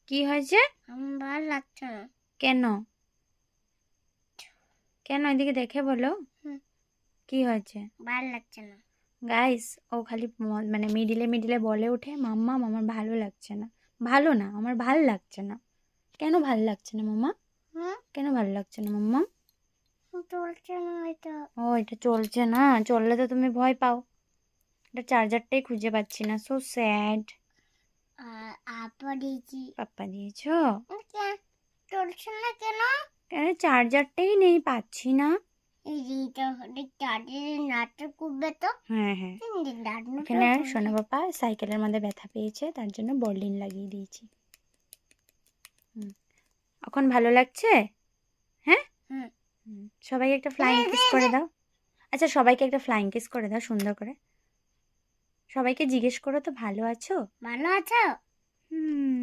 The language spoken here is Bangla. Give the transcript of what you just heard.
কি হয়েছে? আমার ভালো লাগছে না। কেন? কেন এদিকে দেখে বলো। হুম, কি হয়েছে? ভালো লাগছে না। গাইস, ও খালি মানে মিডিলে মিডিলে বলে ওঠে মাম্মা আমার ভালো লাগছে না। ভালো না, আমার ভাল লাগছে না। কেন ভাল লাগছে না মাম্মা? হুম, কেন ভালো লাগছে না মাম্মা? চলছে না এটা। ও, এটা চলছে না? চললে তো তুমি ভয় পাও। এটা চার্জারটাই খুঁজে পাচ্ছি না, সো স্যাড। আপা দিয়েছি। পাপ্পা দিয়েছো? চলছে না কেন? কেন চার্জারটাই নেই, পাচ্ছি না। এই যে এটা চার্জারের নাটক করবে তো। হ্যাঁ হ্যাঁ, তিন দিন নাটকটা এখানে করবে। সোনা পাপা সাইকেলের মধ্যে ব্যথা পেয়েছে, তার জন্য বল্লিন লাগিয়ে দিয়েছি। হুম, এখন ভালো লাগছে? হ্যাঁ। হুম। সবাইকে একটা ফ্লাইং কিস করে দাও। আচ্ছা, সবাইকে একটা ফ্লাইং কিস করে দাও সুন্দর করে। সবাইকে জিজ্ঞেস করো তো ভালো আছো? ভালো আছো? হুম।